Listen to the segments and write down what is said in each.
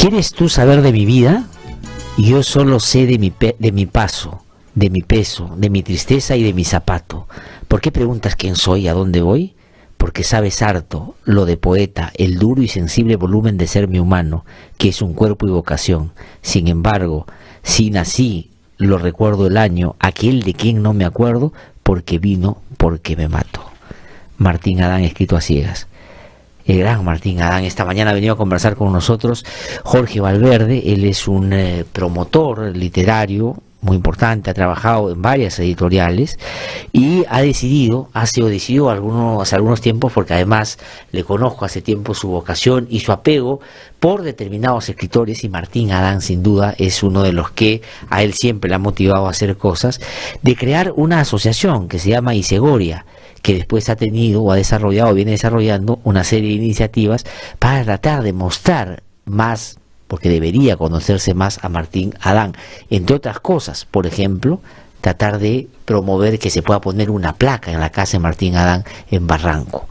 ¿Quieres tú saber de mi vida? Yo solo sé de mi paso, de mi peso, de mi tristeza y de mi zapato. ¿Por qué preguntas quién soy y a dónde voy? Porque sabes harto lo de poeta, el duro y sensible volumen de ser mi humano, que es un cuerpo y vocación. Sin embargo, si nací, lo recuerdo el año, aquel de quien no me acuerdo, porque vino, porque me mató. Martín Adán, escrito a ciegas. El gran Martín Adán esta mañana ha venido a conversar con nosotros. Jorge Valverde, él es un promotor literario muy importante, ha trabajado en varias editoriales y decidió hace algunos tiempos, porque además le conozco hace tiempo, su vocación y su apego por determinados escritores, y Martín Adán sin duda es uno de los que a él siempre le ha motivado a hacer cosas, de crear una asociación que se llama Isegoria, que después ha tenido o ha desarrollado o viene desarrollando una serie de iniciativas para tratar de mostrar más, porque debería conocerse más a Martín Adán, entre otras cosas, por ejemplo, tratar de promover que se pueda poner una placa en la casa de Martín Adán en Barranco.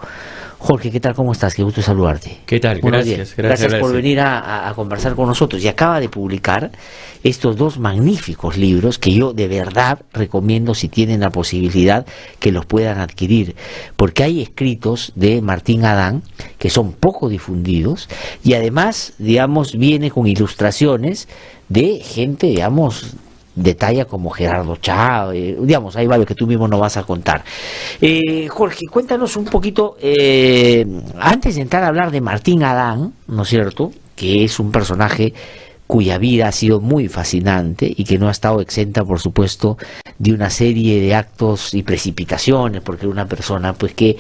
Jorge, ¿qué tal? ¿Cómo estás? Qué gusto saludarte. ¿Qué tal? Gracias por venir a conversar con nosotros. Y acaba de publicar estos dos magníficos libros que yo de verdad recomiendo, si tienen la posibilidad, que los puedan adquirir, porque hay escritos de Martín Adán que son poco difundidos y además, digamos, viene con ilustraciones de gente, digamos, de talla como Gerardo Chávez, digamos, hay varios que tú mismo no vas a contar. Jorge, cuéntanos un poquito, antes de entrar a hablar de Martín Adán, ¿no es cierto?, que es un personaje cuya vida ha sido muy fascinante y que no ha estado exenta, por supuesto, de una serie de actos y precipitaciones, porque era una persona, pues, que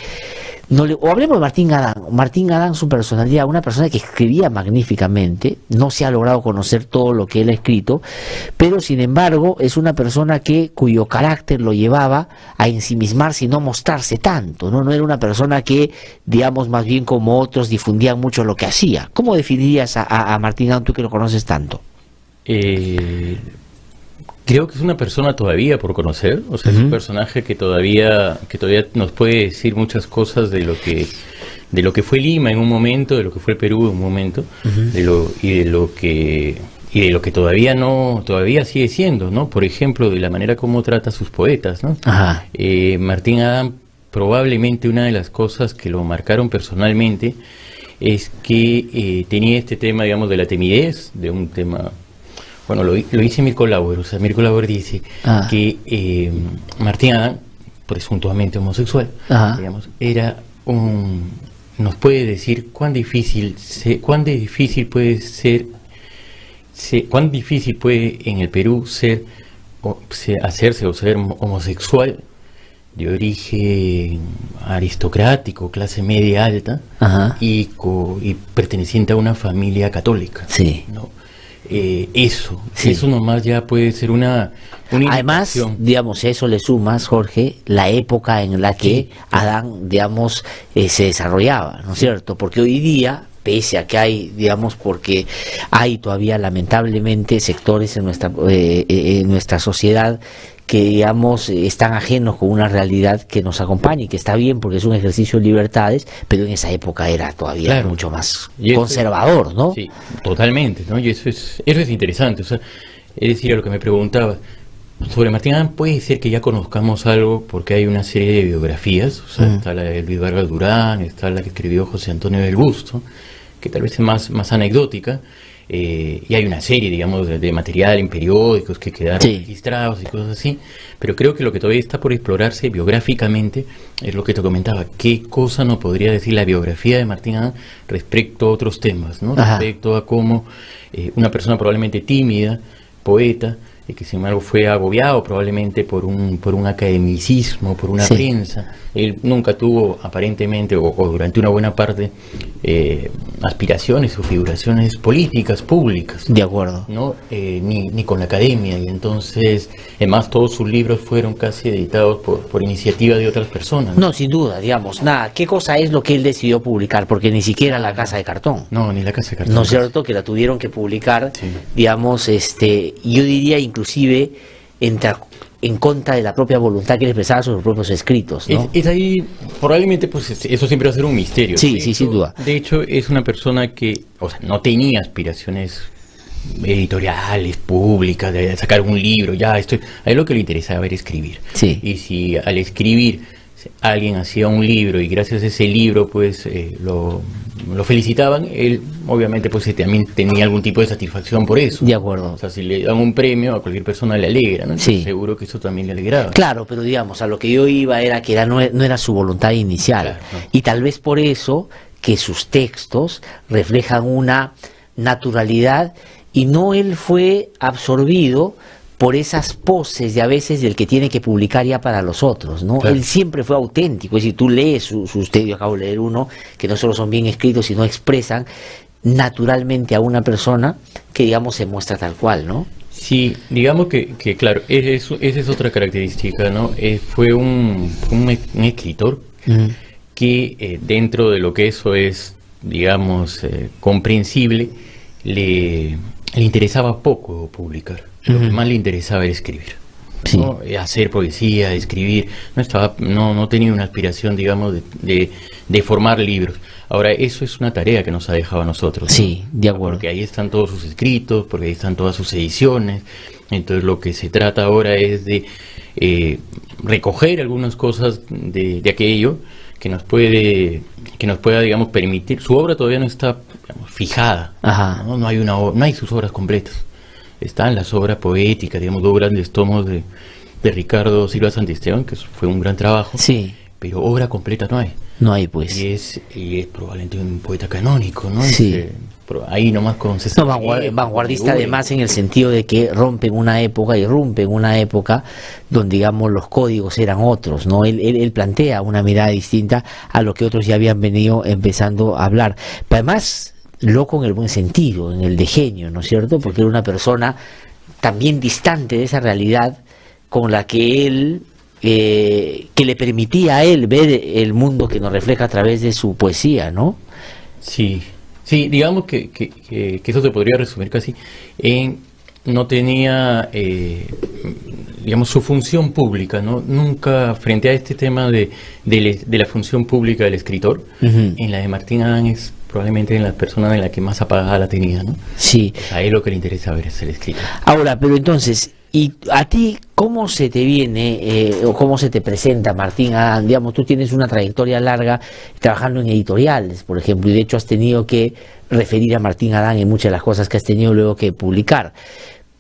no le... O hablemos de Martín Adán. Martín Adán, su personalidad, una persona que escribía magníficamente, no se ha logrado conocer todo lo que él ha escrito, pero sin embargo es una persona cuyo carácter lo llevaba a ensimismarse y no mostrarse tanto, ¿no? No era una persona que, digamos, más bien como otros difundían mucho lo que hacía. ¿Cómo definirías a Martín Adán, tú que lo conoces tanto? Creo que es una persona todavía por conocer, o sea, es un personaje que todavía nos puede decir muchas cosas de lo que fue Lima en un momento, de lo que fue el Perú en un momento, de lo que todavía sigue siendo, ¿no? Por ejemplo, de la manera como trata a sus poetas, ¿no? Martín Adán, probablemente una de las cosas que lo marcaron personalmente es que tenía este tema, digamos, de la timidez, de un tema... Bueno, lo dice Mirko Lauer, o sea, Mirko Lauer dice que Martín Adán, presuntuamente homosexual, digamos, nos puede decir cuán difícil puede en el Perú hacerse o ser homosexual de origen aristocrático, clase media alta, y perteneciente a una familia católica, ¿no? Eso nomás ya puede ser una además, digamos, eso le sumas, Jorge, la época en la que Adán, digamos, se desarrollaba, ¿no es cierto? Porque hoy día, pese a que hay, digamos, porque hay todavía lamentablemente sectores en nuestra sociedad que, digamos, están ajenos con una realidad que nos acompaña y que está bien porque es un ejercicio de libertades, pero en esa época era todavía mucho más conservador, ¿no? Sí, totalmente, ¿no? Y eso es interesante, o sea, es decir, a lo que me preguntaba, sobre Martín Adán puede ser que ya conozcamos algo porque hay una serie de biografías, o sea, está la de Luis Vargas Durán, está la que escribió José Antonio del Busto, que tal vez es más anecdótica, y hay una serie, digamos, de material en periódicos que quedaron registrados y cosas así, pero creo que lo que todavía está por explorarse biográficamente es lo que te comentaba, qué cosa nos podría decir la biografía de Martín Adán respecto a otros temas, ¿no? Respecto a cómo una persona probablemente tímida, poeta, que sin embargo fue agobiado probablemente por un academicismo, por una prensa. Él nunca tuvo aparentemente o durante una buena parte aspiraciones o figuraciones políticas públicas. De acuerdo. ¿No? Ni con la academia, y entonces además todos sus libros fueron casi editados por iniciativa de otras personas. No, sin duda, digamos, nada. ¿Qué cosa es lo que él decidió publicar? Porque ni siquiera La Casa de Cartón. No, ni La Casa de Cartón. ¿No es cierto? Que la tuvieron que publicar, digamos, yo diría inclusive entre en contra de la propia voluntad que él expresaba sobre sus propios escritos, ¿no? Es ahí, probablemente, pues eso siempre va a ser un misterio. Sí, sí, sin duda. De hecho, es una persona que, o sea, no tenía aspiraciones editoriales, públicas, de sacar un libro, a él lo que le interesaba era escribir. Sí. Y si al escribir alguien hacía un libro y gracias a ese libro pues lo felicitaban, él obviamente pues también tenía algún tipo de satisfacción por eso. De acuerdo. O sea, si le dan un premio a cualquier persona le alegra, ¿no? Entonces, sí. Seguro que eso también le alegraba. Claro, pero digamos, a lo que yo iba era que no era su voluntad inicial. Claro, no. Y tal vez por eso que sus textos reflejan una naturalidad y no él fue absorbido por esas poses de a veces del que tiene que publicar ya para los otros, ¿no? Claro. Él siempre fue auténtico, es decir, tú lees sus textos, yo acabo de leer uno, que no solo son bien escritos, sino expresan naturalmente a una persona que, digamos, se muestra tal cual, ¿no? Sí, digamos que claro, esa es otra característica, ¿no? Fue un escritor que dentro de lo que eso es, digamos, comprensible, le interesaba poco publicar. Lo que más le interesaba era escribir, ¿no? Sí. Hacer poesía, escribir. No tenía una aspiración, digamos, de formar libros. Ahora, eso es una tarea que nos ha dejado a nosotros, ¿no? Sí, de acuerdo. Porque ahí están todos sus escritos, porque ahí están todas sus ediciones. Entonces, lo que se trata ahora es de recoger algunas cosas de aquello que nos pueda, digamos, permitir. Su obra todavía no está, digamos, fijada. Ajá. No hay sus obras completas. Están las obras poéticas, digamos, 2 grandes tomos de Ricardo Silva Santisteban, que fue un gran trabajo. Sí. Pero obra completa no hay. No hay, pues. Y es probablemente un poeta canónico, ¿no? Sí. Ahí nomás con César. No, vanguardista además en el sentido de que rompen una época, irrumpen una época donde, digamos, los códigos eran otros, ¿no? Él plantea una mirada distinta a lo que otros ya habían venido empezando a hablar. Pero además, loco en el buen sentido, en el de genio, ¿no es cierto? Porque era una persona también distante de esa realidad con la que él... que le permitía a él ver el mundo que nos refleja a través de su poesía, ¿no? Sí, digamos que eso se podría resumir casi en no tenía, digamos, su función pública, ¿no? Nunca, frente a este tema de la función pública del escritor, en la de Martín Adán es probablemente en la persona en la que más apagada la tenía, ¿no? Sí. A él lo que le interesa ver es el escritor. Ahora, pero entonces, ¿y a ti cómo se te viene o cómo se te presenta Martín Adán? Digamos, tú tienes una trayectoria larga trabajando en editoriales, por ejemplo, y de hecho has tenido que referir a Martín Adán en muchas de las cosas que has tenido luego que publicar.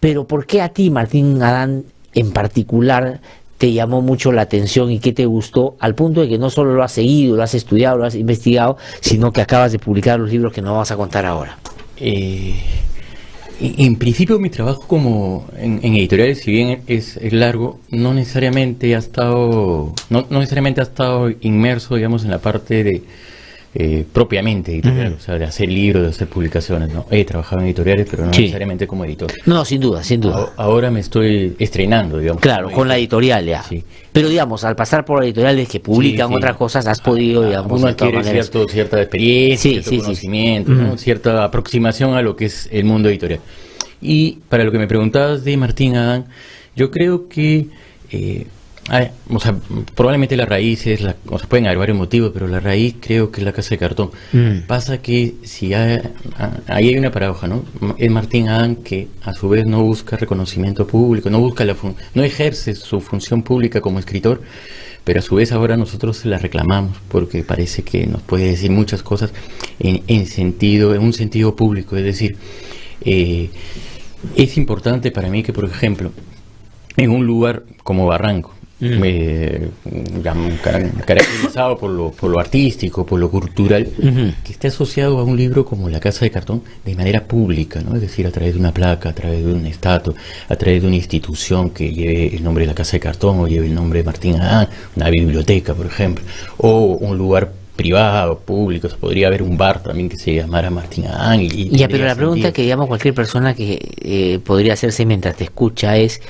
Pero ¿por qué a ti Martín Adán en particular te llamó mucho la atención y qué te gustó, al punto de que no solo lo has seguido, lo has estudiado, lo has investigado, sino que acabas de publicar los libros que nos vamos a contar ahora? En principio mi trabajo como en editoriales, si bien es largo, no necesariamente ha estado inmerso, digamos, en la parte de propiamente editorial, o sea, de hacer libros, de hacer publicaciones, ¿no? He trabajado en editoriales, pero no necesariamente como editor. No, sin duda, sin duda. Ahora me estoy estrenando, digamos. Claro, con la editorial ya. Sí. Pero digamos, al pasar por editoriales que publican otras cosas, has podido, digamos, uno adquiere cierta experiencia, cierto conocimiento, ¿no? Cierta aproximación a lo que es el mundo editorial. Y para lo que me preguntabas de Martín Adán, yo creo que o sea, probablemente la raíz es pueden haber varios motivos, pero la raíz creo que es La Casa de Cartón. Pasa que ahí hay una paradoja, ¿no? Es Martín Adán que a su vez no busca reconocimiento público, no ejerce su función pública como escritor, pero a su vez ahora nosotros la reclamamos porque parece que nos puede decir muchas cosas en un sentido público. Es decir, es importante para mí que, por ejemplo, en un lugar como Barranco, caracterizado por lo artístico, por lo cultural, que esté asociado a un libro como La Casa de Cartón de manera pública, ¿no? Es decir, a través de una placa, a través de un estatua, a través de una institución que lleve el nombre de La Casa de Cartón o lleve el nombre de Martín Adán, una biblioteca, por ejemplo, o un lugar privado, público. Se podría haber un bar también que se llamara Martín Adán. Pero la pregunta que, digamos, cualquier persona que podría hacerse mientras te escucha es: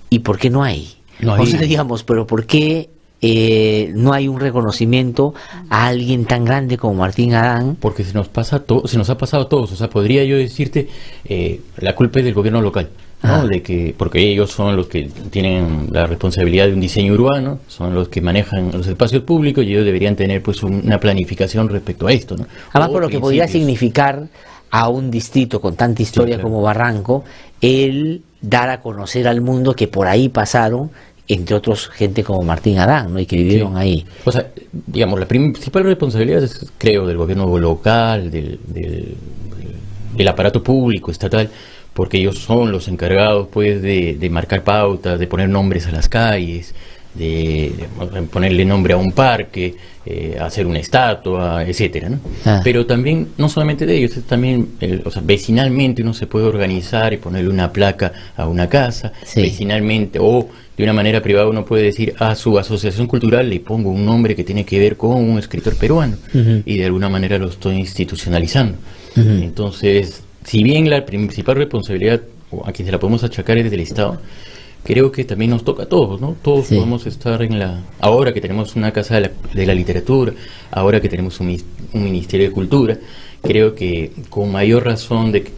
¿y por qué no hay? O sea, digamos, pero ¿por qué no hay un reconocimiento a alguien tan grande como Martín Adán? Porque se nos ha pasado a todos. O sea, podría yo decirte, la culpa es del gobierno local. ¿no? De que, porque ellos son los que tienen la responsabilidad de un diseño urbano, son los que manejan los espacios públicos y ellos deberían tener pues una planificación respecto a esto, ¿no? Además, por lo que podría significar a un distrito con tanta historia, sí, claro, como Barranco, el dar a conocer al mundo que por ahí pasaron, entre otros, gente como Martín Adán, ¿no? Y que vivieron, sí, ahí. O sea, digamos, la principal responsabilidad es, creo, del gobierno local, del aparato público, estatal, porque ellos son los encargados, pues, de marcar pautas, de poner nombres a las calles, de ponerle nombre a un parque, hacer una estatua, etcétera, ¿no? Pero también, no solamente de ellos, también, o sea, vecinalmente uno se puede organizar y ponerle una placa a una casa, sí, vecinalmente, o de una manera privada uno puede decir a su asociación cultural le pongo un nombre que tiene que ver con un escritor peruano, y de alguna manera lo estoy institucionalizando. Entonces, si bien la principal responsabilidad, o a quien se la podemos achacar, es del Estado, creo que también nos toca a todos, ¿no? Todos, sí, podemos estar ahora que tenemos una Casa de la Literatura, ahora que tenemos un Ministerio de Cultura, creo que con mayor razón de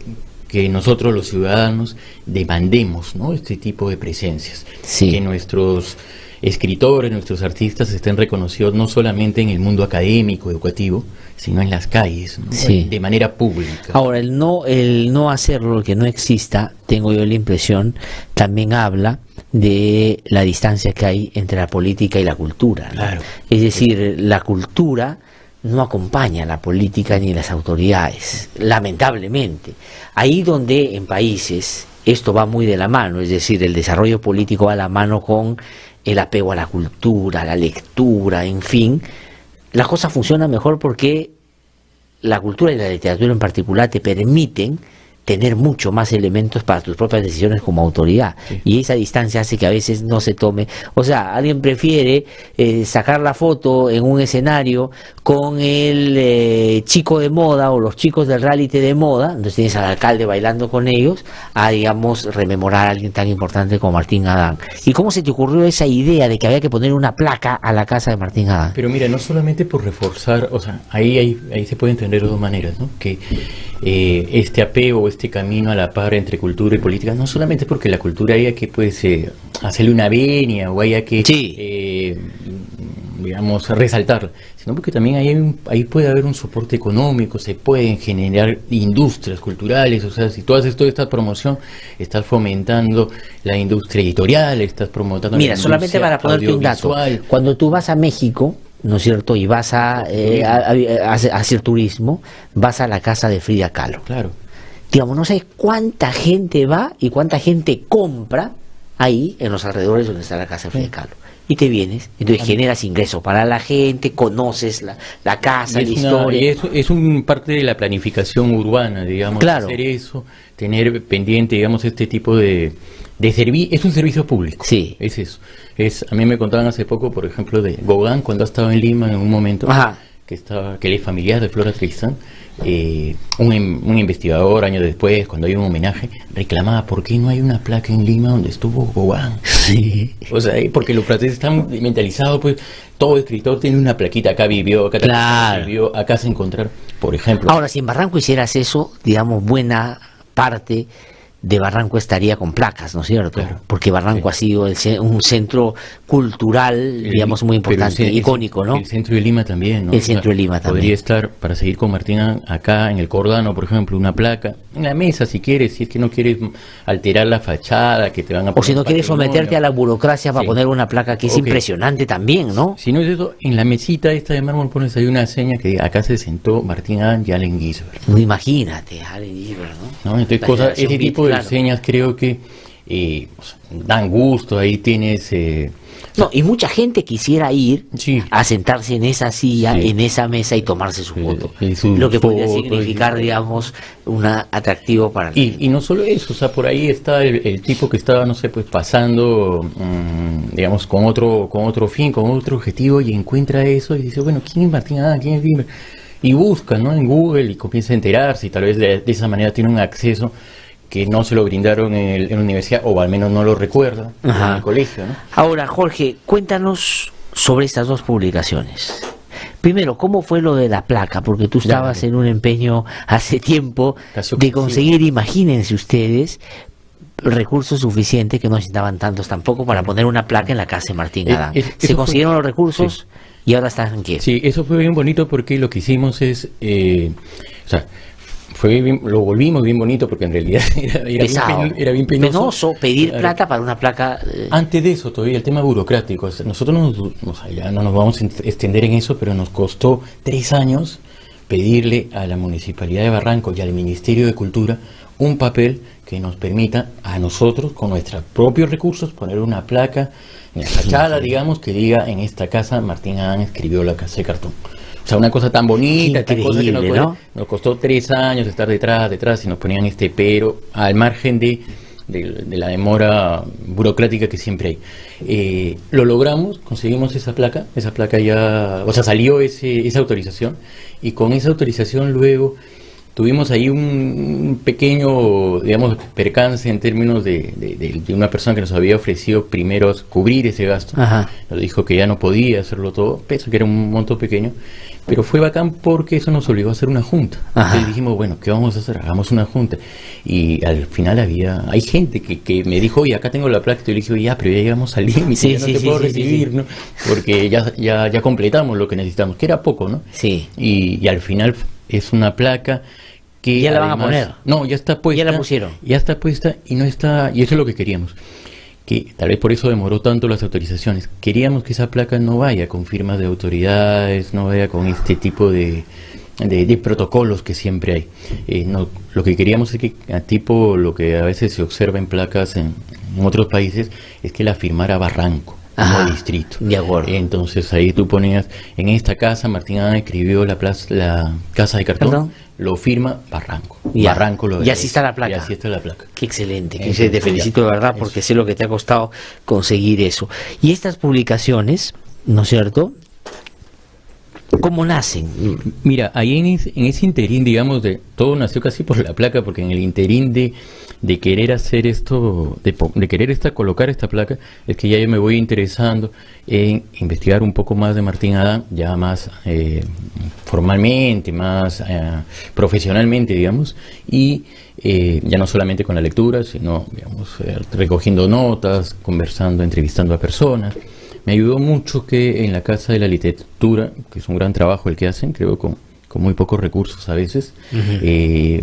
que nosotros los ciudadanos demandemos, ¿no?, este tipo de presencias, sí, que nuestros escritores, nuestros artistas estén reconocidos no solamente en el mundo académico, educativo, sino en las calles, ¿no?, sí, de manera pública. Ahora, el no hacerlo, el que no exista, tengo yo la impresión, también habla de la distancia que hay entre la política y la cultura, ¿no? Claro. Es decir, la cultura no acompaña a la política ni a las autoridades, lamentablemente. Ahí donde en países esto va muy de la mano, es decir, el desarrollo político va a la mano con el apego a la cultura, a la lectura, en fin, la cosa funciona mejor porque la cultura y la literatura en particular te permiten tener mucho más elementos para tus propias decisiones como autoridad, sí, y esa distancia hace que a veces no se tome, o sea, alguien prefiere sacar la foto en un escenario con el chico de moda o los chicos del reality de moda, entonces tienes al alcalde bailando con ellos, a, digamos, rememorar a alguien tan importante como Martín Adán. ¿Y cómo se te ocurrió esa idea de que había que poner una placa a la casa de Martín Adán? Pero mira, no solamente por reforzar, o sea, ahí se puede entender de dos maneras, ¿no? Que este apego, este camino a la par entre cultura y política, no solamente porque la cultura haya que, pues, hacerle una venia o haya que, sí, digamos, resaltarla, sino porque también ahí puede haber un soporte económico, se pueden generar industrias culturales, o sea, si tú haces toda esta promoción, estás fomentando la industria editorial, estás promoviendo la industria solamente para ponerte un dato, cuando tú vas a México, ¿no es cierto?, y vas a hacer turismo, vas a la casa de Frida Kahlo. Claro. Digamos, no sé cuánta gente va y cuánta gente compra ahí en los alrededores donde está la casa de Frida Kahlo. Y te vienes, entonces generas ingresos para la gente, conoces la casa, la historia. Y eso es un parte de la planificación urbana, digamos, claro, hacer eso, tener pendiente, digamos, este tipo de servicio, es un servicio público. Sí. Es eso. A mí me contaban hace poco, por ejemplo, de Gauguin, cuando ha estado en Lima en un momento, ajá, que él es familiar de Flora Tristán, un investigador años después, cuando hay un homenaje, reclamaba por qué no hay una placa en Lima donde estuvo Gauguin. Sí. O sea, porque los franceses están mentalizados, pues todo escritor tiene una plaquita, acá vivió, acá, claro, vivió, acá se encontraron, por ejemplo. Ahora, si en Barranco hicieras eso, digamos, buena parte de Barranco estaría con placas, ¿no es cierto? Claro. Porque Barranco, sí, ha sido un centro cultural, digamos, muy importante, icónico, ¿no? El centro de Lima también, ¿no? El centro de Lima también. Podría estar, para seguir con Martín, acá en el Cordano, por ejemplo, una placa, en la mesa si quieres, si es que no quieres alterar la fachada, que te van a poner. O si no quieres someterte a la burocracia para poner una placa que es impresionante también, ¿no? Si no es eso, en la mesita esta de mármol pones ahí una seña que diga, acá se sentó Martín Adán y Allen Ginsberg. Imagínate, Allen Ginsberg, ¿no? Entonces, ese tipo de señas creo que dan gusto, ahí tienes... No, y mucha gente quisiera ir, sí, a sentarse en esa silla, sí, en esa mesa y tomarse su foto. Lo que podría significar, digamos, un atractivo para y no solo eso, o sea, por ahí está el tipo que estaba, no sé, pues pasando, digamos, con otro fin, con otro objetivo, y encuentra eso y dice, bueno, ¿quién es Martín Adán? ¿Quién es Ginsberg? Y busca, ¿no?, en Google, y comienza a enterarse, y tal vez de esa manera tiene un acceso que no se lo brindaron en la universidad, o al menos no lo recuerda, ajá, en el colegio, ¿no? Ahora, Jorge, cuéntanos sobre estas dos publicaciones. Primero, ¿cómo fue lo de la placa? Porque tú estabas en un empeño hace tiempo de conseguir, imagínense ustedes, recursos suficientes, que no necesitaban tantos tampoco, para poner una placa en la casa de Martín Adán. Se Eso consiguieron los recursos, sí. y ahora están en Kiev. Sí, eso fue bien bonito porque lo que hicimos es, o sea, lo volvimos bien bonito porque en realidad era bien penoso. Penoso pedir plata para una placa. Antes de eso, todavía el tema burocrático. Nosotros ya no nos vamos a extender en eso, pero nos costó 3 años pedirle a la Municipalidad de Barranco y al Ministerio de Cultura un papel que nos permita a nosotros, con nuestros propios recursos, poner una placa en la fachada, digamos, que diga: en esta casa Martín Adán escribió La Casa de Cartón. O sea, una cosa tan bonita, tan cosa que nos costó 3 años estar detrás, y nos ponían pero al margen de la demora burocrática que siempre hay. Lo logramos, conseguimos esa placa ya, o sea, salió esa autorización, y con esa autorización luego tuvimos ahí un pequeño, digamos, percance en términos de una persona que nos había ofrecido primero cubrir ese gasto. Ajá. Nos dijo que ya no podía hacerlo todo, pensó que era un monto pequeño, pero fue bacán porque eso nos obligó a hacer una junta. Ajá. Entonces dijimos, bueno, ¿qué vamos a hacer? Hagamos una junta. Y al final hay gente que me dijo: oye, acá tengo la placa. Y yo le dije: ya, pero ya llegamos al límite, ya no te puedo recibir, ¿no? Porque ya completamos lo que necesitamos, que era poco, ¿no? Sí. Y al final es una placa que ya además, la van a poner. No, ya está puesta. Ya la pusieron. Ya está puesta y no está, y eso es lo que queríamos. Que tal vez por eso demoró tanto las autorizaciones. Queríamos que esa placa no vaya con firmas de autoridades, no vaya con este tipo de protocolos que siempre hay. Lo que queríamos es que, tipo lo que a veces se observa en placas en otros países, es que la firmara Barranco. Como distrito. De acuerdo. Entonces ahí tú ponías: en esta casa Martín Adán escribió la Casa de Cartón. ¿Perdón? Lo firma Barranco. Ya. Barranco lo y así está la placa. Y así está la placa. Qué excelente. Te felicito de verdad, porque sé lo que te ha costado conseguir eso. Y estas publicaciones, ¿no es cierto?, ¿cómo nacen? Mira, ahí en ese interín, digamos, todo nació casi por la placa, porque en el interín de querer hacer esto, de querer colocar esta placa, es que ya yo me voy interesando en investigar un poco más de Martín Adán, ya más formalmente, más profesionalmente, digamos, y ya no solamente con la lectura, sino, digamos, recogiendo notas, conversando, entrevistando a personas. Me ayudó mucho que en la Casa de la Literatura, que es un gran trabajo el que hacen, creo con muy pocos recursos a veces,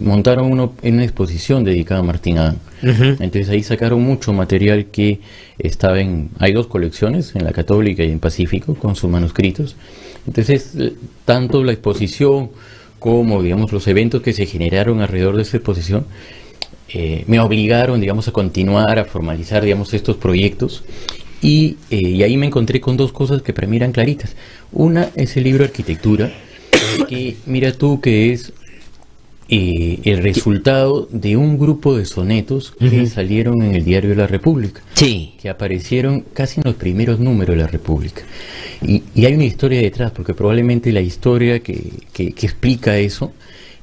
montaron una exposición dedicada a Martín Adán. Entonces ahí sacaron mucho material que estaba hay 2 colecciones, en la Católica y en Pacífico, con sus manuscritos. Entonces, tanto la exposición como, digamos, los eventos que se generaron alrededor de esa exposición, me obligaron, digamos, a continuar, a formalizar, digamos, estos proyectos. Y ahí me encontré con 2 cosas que para mí eran claritas. Una es el libro de arquitectura, que mira tú que es el resultado de un grupo de sonetos que salieron en el Diario de la República, que aparecieron casi en los primeros números de la República. Y hay una historia detrás, porque probablemente la historia que explica eso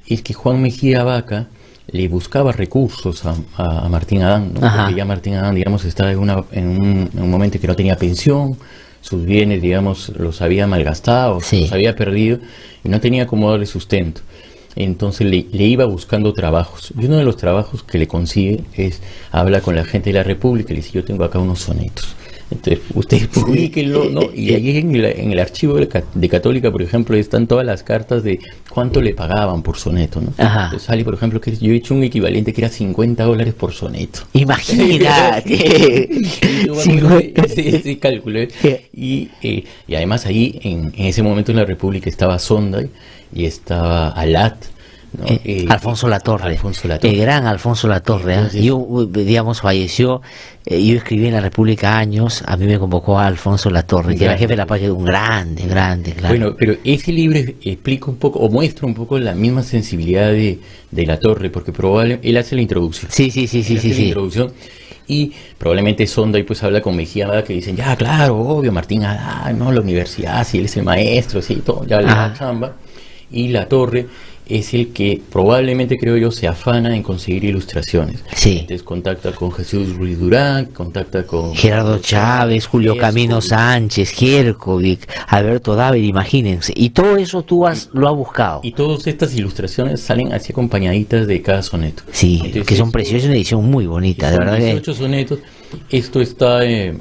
es que Juan Mejía Vaca le buscaba recursos a Martín Adán, ¿no? Porque ya Martín Adán, digamos, estaba en un momento que no tenía pensión, sus bienes, digamos, los había malgastado, los había perdido, y no tenía cómo darle sustento. Entonces le iba buscando trabajos, y uno de los trabajos que le consigue habla con la gente de la República y le dice: yo tengo acá unos sonetos. Entonces, ustedes publíquenlo, ¿no? Y ahí en el archivo de Católica, por ejemplo, están todas las cartas de cuánto le pagaban por soneto, ¿no? Entonces sale, por ejemplo, que yo he hecho un equivalente que era $50 por soneto. Imagínate. ese cálculo. Y además ahí, en ese momento en la República, estaba Sonday y estaba Alat, ¿no? Alfonso Latorre, el gran Alfonso Latorre. Entonces, yo, digamos, falleció. Yo escribí en la República años. A mí me convocó a Alfonso Latorre, que era jefe de la patria, un grande, claro. Bueno, pero ese libro explica un poco, o muestra un poco la misma sensibilidad de Latorre, porque probablemente él hace la introducción. Sí. La introducción. Y probablemente Sonday pues habla con Mejía Vaca, que dicen: ya, claro, obvio, Martín Adán, ¿no? La universidad, si él es el maestro, sí, todo, ya le da chamba. Y Latorre es el que probablemente, creo yo, se afana en conseguir ilustraciones. Sí. Entonces contacta con Jesús Ruiz Durán, contacta con Gerardo Chávez, Julio Camino Sánchez, Gierkovic, Alberto Dávila, imagínense. Y todo eso lo has buscado. Y todas estas ilustraciones salen así acompañaditas de cada soneto. Sí, entonces, que son preciosas, una edición muy bonita, de verdad. 18 sonetos. Esto está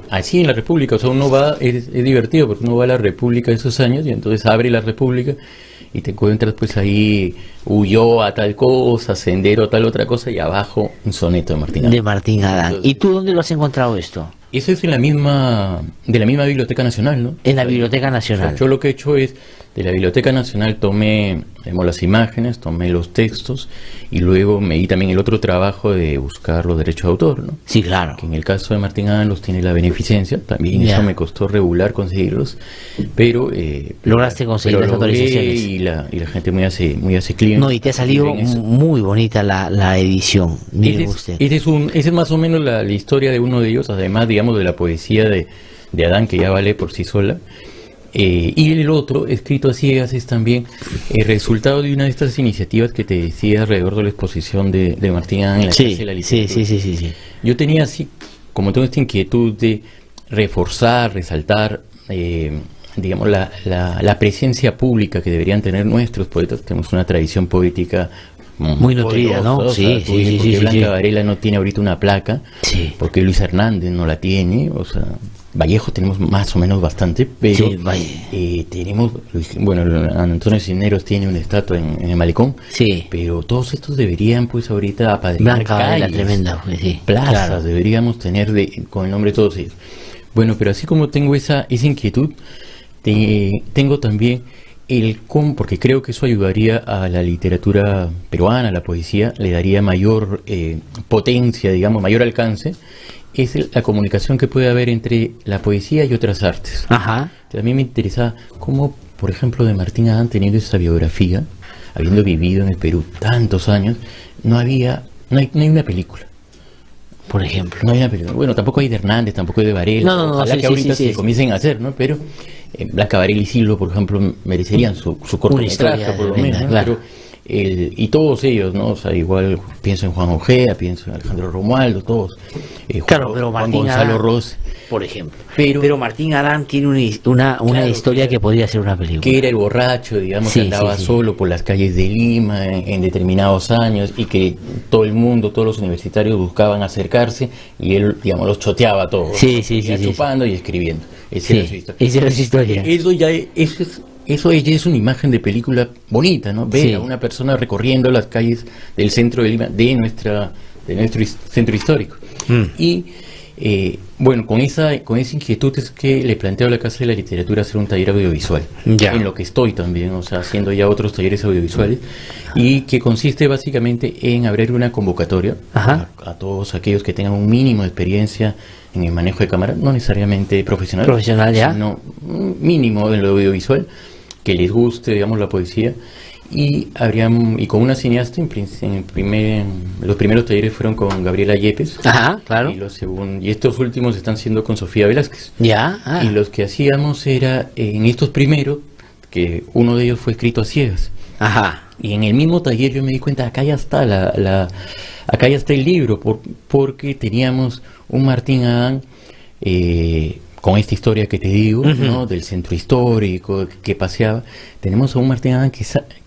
así en la República, o sea, uno va, es divertido porque uno va a la República de esos años y entonces abre la República y te encuentras pues ahí Ulloa tal cosa, Sendero tal otra cosa y abajo un soneto de Martín Adán. De Martín Adán. Entonces, ¿Y tú dónde lo has encontrado esto? eso es de la misma Biblioteca Nacional, ¿no? En la Biblioteca Nacional. O sea, yo lo que he hecho es, de la Biblioteca Nacional tomé las imágenes, tomé los textos y luego me di también el otro trabajo de buscar los derechos de autor, ¿no? Sí, claro. Que en el caso de Martín Adán los tiene la beneficencia, también Ya. eso me costó regular conseguirlos, pero... Lograste conseguir las autorizaciones. Y la gente muy hace cliente. No, y te ha salido muy bonita la edición. Miren usted. Esa es más o menos la historia de uno de ellos, además, digamos, de la poesía de Adán, que ya vale por sí sola. Y el otro, escrito a ciegas, es también el resultado de una de estas iniciativas que te decía alrededor de la exposición de Martín Adán en la Casa de la Literatura. Sí. Yo tenía así, como tengo esta inquietud de reforzar, resaltar, digamos, la presencia pública que deberían tener nuestros poetas. Tenemos una tradición poética muy nutrida, ¿no? O sea, porque Blanca Varela no tiene ahorita una placa, porque Luis Hernández no la tiene, o sea, Vallejo tenemos más o menos bastante, pero tenemos, bueno, Antonio Cisneros tiene una estatua en el Malecón, pero todos estos deberían pues ahorita apadrinar Blanca Varela tremenda, plazas, claro. Deberíamos tener con el nombre de todos ellos. Bueno, pero así como tengo esa inquietud, tengo también porque creo que eso ayudaría a la literatura peruana, a la poesía, le daría mayor potencia, digamos, mayor alcance, es la comunicación que puede haber entre la poesía y otras artes. Ajá. A mí me interesaba cómo, por ejemplo, de Martín Adán, teniendo esa biografía, habiendo vivido en el Perú tantos años, no hay una película. Por ejemplo. No hay una película. Bueno, tampoco hay de Hernández, tampoco hay de Varela. Ojalá que ahorita se comiencen a hacer, ¿no? Pero Blanca Varela y Silva, por ejemplo, merecerían su cortometraje, por lo menos, ¿no? Claro. Y todos ellos, ¿no? O sea, igual pienso en Juan Ojea, pienso en Alejandro Romualdo, todos. Claro, pero Juan Martín Gonzalo Adán, Ross. por ejemplo. Pero Martín Adán tiene una historia que podría ser una película. Que era el borracho, digamos, que andaba solo por las calles de Lima en determinados años y que todo el mundo, todos los universitarios buscaban acercarse y él, digamos, los choteaba a todos. Chupando y escribiendo. Esa era su historia. Eso ya es una imagen de película bonita, ¿no? Ver a una persona recorriendo las calles del centro de Lima, de nuestro centro histórico. Y bueno, con esa inquietud es que le planteo a la Casa de la Literatura hacer un taller audiovisual, en lo que estoy también, o sea, haciendo ya otros talleres audiovisuales, y que consiste básicamente en abrir una convocatoria a todos aquellos que tengan un mínimo de experiencia en el manejo de cámara, no necesariamente profesional, sino mínimo en lo audiovisual, que les guste, digamos, la poesía. Y con una cineasta, los primeros talleres fueron con Gabriela Yepes. Claro. Y estos últimos están siendo con Sofía Velázquez. Y los que hacíamos era, en estos primeros, que uno de ellos fue escrito a ciegas. Y en el mismo taller yo me di cuenta, acá ya está acá ya está el libro, porque teníamos un Martín Adán con esta historia que te digo, ¿no? Del centro histórico, que paseaba. Tenemos a un Martín Adán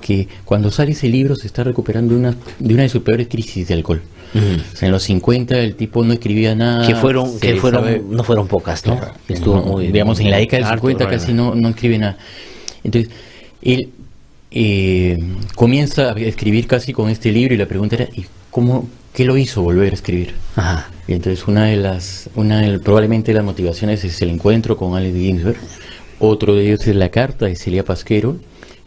que cuando sale ese libro se está recuperando de una de sus peores crisis de alcohol. O sea, en los 50 el tipo no escribía nada. No fueron pocas, ¿no? Claro, estuvo muy... Digamos, en la década del 50 casi no escribe nada. Entonces, él comienza a escribir casi con este libro y la pregunta era, ¿y qué lo hizo volver a escribir? Y entonces probablemente las motivaciones es el encuentro con Allen Ginsberg. Otro de ellos es la carta de Celia Pasquero,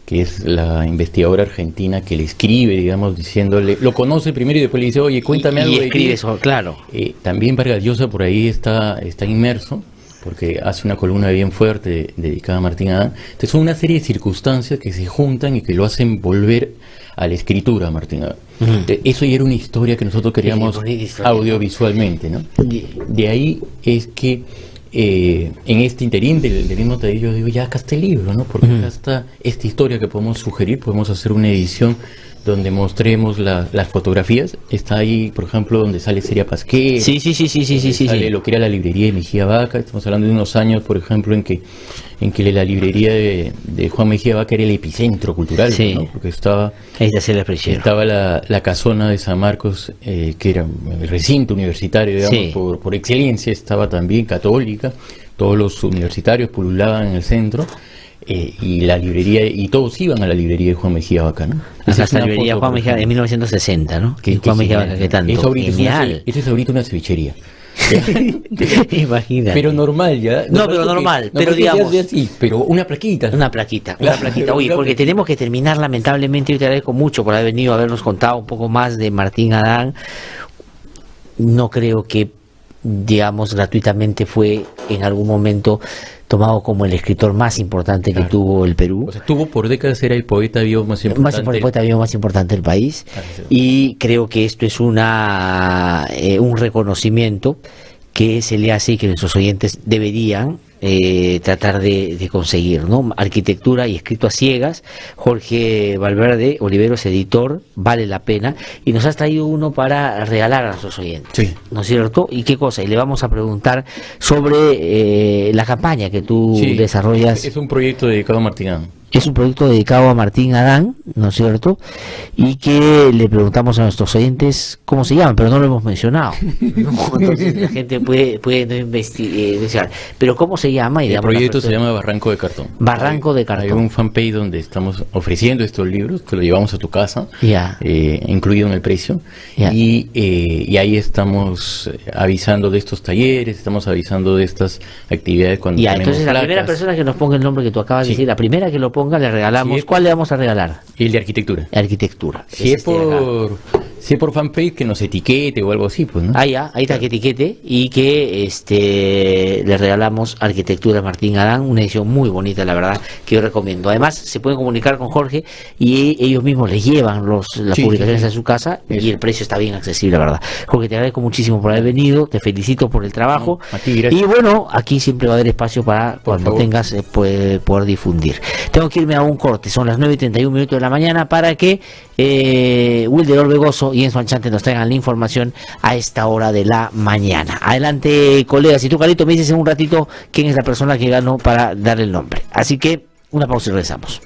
que es la investigadora argentina que le escribe, digamos, diciéndole, lo conoce primero y después le dice, oye, cuéntame algo de ti. Eso, claro. También Vargas Llosa por ahí está inmerso, porque hace una columna bien fuerte dedicada a Martín Adán. Entonces son una serie de circunstancias que se juntan y que lo hacen volver a la escritura a Martín Adán. Eso ya era una historia que nosotros queríamos audiovisualmente, ¿no? De ahí es que en este interín del mismo taller, yo digo, ya acá está el libro, ¿no? Porque acá está esta historia que podemos sugerir, podemos hacer una edición donde mostremos las fotografías. Está ahí, por ejemplo, donde sale Seria Pasqué. Sí. Sale lo que era la librería de Mejía Vaca. Estamos hablando de unos años, por ejemplo, en que la librería de Juan Mejía Vaca era el epicentro cultural, Sí. ¿no? Porque estaba la casona de San Marcos, que era el recinto universitario, digamos, Sí. por excelencia. Estaba también católica, todos los universitarios pululaban en el centro. Y la librería, y todos iban a la librería de Juan Mejía Vaca, ¿no? Hasta la librería Juan Mejía en 1960, ¿no? Juan Mejía Vaca, que tanto. Eso ahorita Genial. es ahorita una cevichería. Imagínate. Pero normal ya. No, pero normal, pero digamos. Sí, pero una plaquita. Una plaquita. Claro, Oye, porque tenemos que terminar lamentablemente. Yo te agradezco mucho por haber venido a habernos contado un poco más de Martín Adán. No creo que, digamos, gratuitamente fue en algún momento tomado como el escritor más importante que tuvo el Perú. O sea, tuvo por décadas, era el poeta vivo más importante. El poeta vivo más importante del país. Sí. Y creo que esto es un reconocimiento que se le hace y que nuestros oyentes deberían tratar de conseguir, ¿no? Arquitectura y escrito a ciegas. Jorge Valverde Oliveros, editor, vale la pena, y nos has traído uno para regalar a nuestros oyentes, Sí. ¿no es cierto? ¿Y qué cosa? Y le vamos a preguntar sobre la campaña que tú desarrollas. Es un proyecto dedicado a Martín Adán. Es un proyecto dedicado a Martín Adán, ¿no es cierto? Y que le preguntamos a nuestros oyentes cómo se llaman, pero no lo hemos mencionado, ¿no? Entonces la gente puede no investigar. Pero ¿cómo se llama? Y el proyecto se llama Barranco de Cartón. Barranco de Cartón. Hay un fanpage donde estamos ofreciendo estos libros, que lo llevamos a tu casa, Ya. Incluido en el precio. Ya. Y ahí estamos avisando de estos talleres, estamos avisando de estas actividades cuando Ya, tenemos entonces la placas. primera persona que nos ponga el nombre que tú acabas de Sí. decir, la primera que lo ponga, le regalamos. Sí. ¿Cuál le vamos a regalar? El de arquitectura. Arquitectura. Si es de acá. por fanpage, que nos etiquete o algo así, pues, ¿no? Ahí está, que etiquete, y que le regalamos Arquitectura de Martín Adán, una edición muy bonita, la verdad, que yo recomiendo. Además, se pueden comunicar con Jorge y ellos mismos les llevan las publicaciones a su casa, y el precio está bien accesible, la verdad. Jorge, te agradezco muchísimo por haber venido, te felicito por el trabajo. A ti, gracias. Y bueno, aquí siempre va a haber espacio para cuando favor. tengas poder difundir. Tengo que irme a un corte, son las 9:31 de la mañana, para que Wilder Orbegoso y Enzo Anchante nos traigan la información a esta hora de la mañana. Adelante, colegas. Y tú, Carlito, me dices en un ratito quién es la persona que ganó para darle el nombre. Así que una pausa y regresamos.